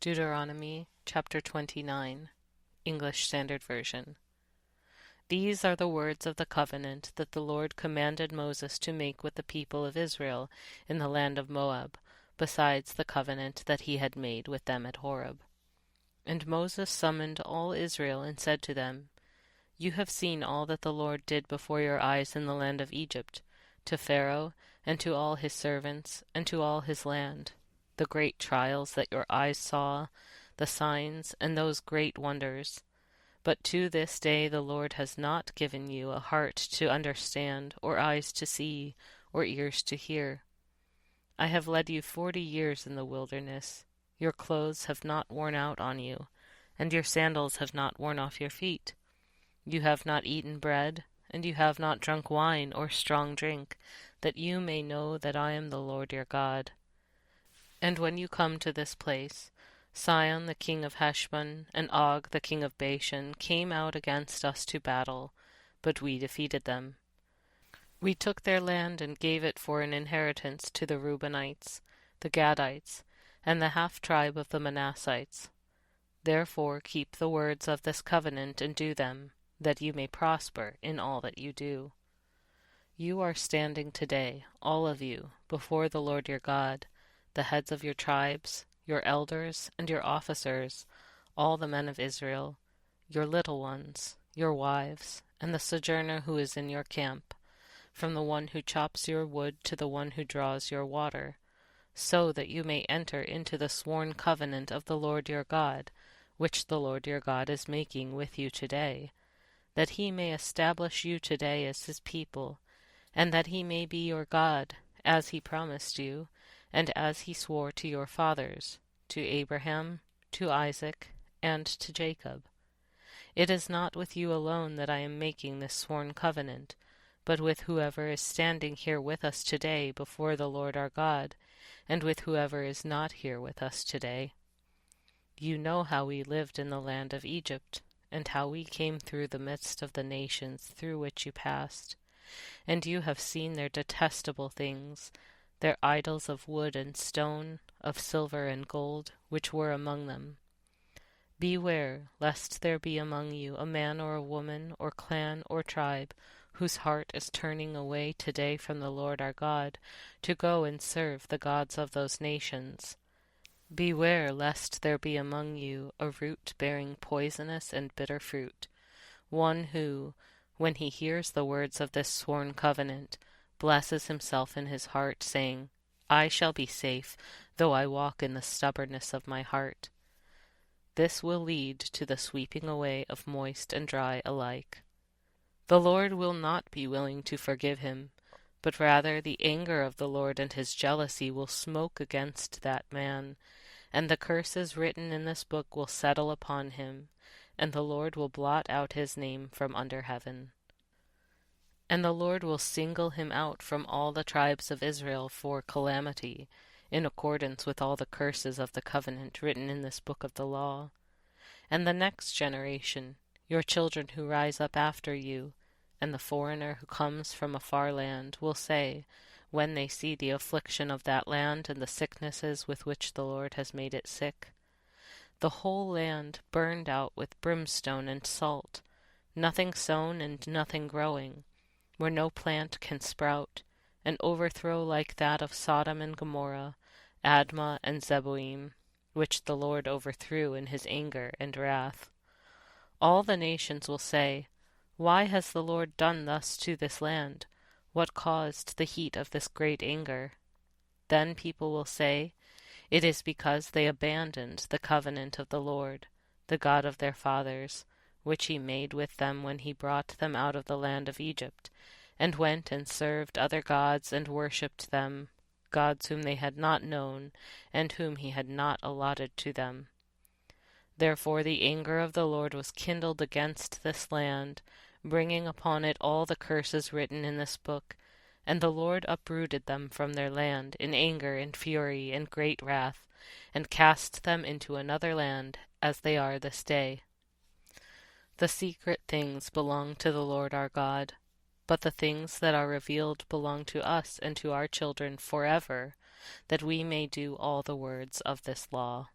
Deuteronomy chapter 29, English Standard Version. These are the words of the covenant that the Lord commanded Moses to make with the people of Israel in the land of Moab, besides the covenant that he had made with them at Horeb. And Moses summoned all Israel and said to them, You have seen all that the Lord did before your eyes in the land of Egypt, to Pharaoh, and to all his servants, and to all his land, the great trials that your eyes saw, the signs, and those great wonders. But to this day the Lord has not given you a heart to understand, or eyes to see, or ears to hear. I have led you 40 years in the wilderness. Your clothes have not worn out on you, and your sandals have not worn off your feet. You have not eaten bread, and you have not drunk wine or strong drink, that you may know that I am the Lord your God. And when you come to this place, Sihon the king of Heshbon and Og the king of Bashan came out against us to battle, but we defeated them. We took their land and gave it for an inheritance to the Reubenites, the Gadites, and the half-tribe of the Manassites. Therefore keep the words of this covenant and do them, that you may prosper in all that you do. You are standing today, all of you, before the Lord your God, the heads of your tribes, your elders, and your officers, all the men of Israel, your little ones, your wives, and the sojourner who is in your camp, from the one who chops your wood to the one who draws your water, so that you may enter into the sworn covenant of the Lord your God, which the Lord your God is making with you today, that he may establish you today as his people, and that he may be your God, as he promised you, and as he swore to your fathers, to Abraham, to Isaac, and to Jacob. It is not with you alone that I am making this sworn covenant, but with whoever is standing here with us today before the Lord our God, and with whoever is not here with us today. You know how we lived in the land of Egypt, and how we came through the midst of the nations through which you passed, and you have seen their detestable things, their idols of wood and stone, of silver and gold, which were among them. Beware, lest there be among you a man or a woman, or clan or tribe, whose heart is turning away today from the Lord our God, to go and serve the gods of those nations. Beware, lest there be among you a root bearing poisonous and bitter fruit, one who, when he hears the words of this sworn covenant, blesses himself in his heart, saying, I shall be safe, though I walk in the stubbornness of my heart. This will lead to the sweeping away of moist and dry alike. The Lord will not be willing to forgive him, but rather the anger of the Lord and his jealousy will smoke against that man, and the curses written in this book will settle upon him, and the Lord will blot out his name from under heaven. And the Lord will single him out from all the tribes of Israel for calamity, in accordance with all the curses of the covenant written in this book of the law. And the next generation, your children who rise up after you, and the foreigner who comes from a far land, will say, when they see the affliction of that land and the sicknesses with which the Lord has made it sick, the whole land burned out with brimstone and salt, nothing sown and nothing growing, where no plant can sprout, an overthrow like that of Sodom and Gomorrah, Admah and Zeboiim, which the Lord overthrew in his anger and wrath. All the nations will say, Why has the Lord done thus to this land? What caused the heat of this great anger? Then people will say, It is because they abandoned the covenant of the Lord, the God of their fathers, which he made with them when he brought them out of the land of Egypt, and went and served other gods and worshipped them, gods whom they had not known, and whom he had not allotted to them. Therefore the anger of the Lord was kindled against this land, bringing upon it all the curses written in this book, and the Lord uprooted them from their land in anger and fury and great wrath, and cast them into another land, as they are this day. The secret things belong to the Lord our God, but the things that are revealed belong to us and to our children forever, that we may do all the words of this law.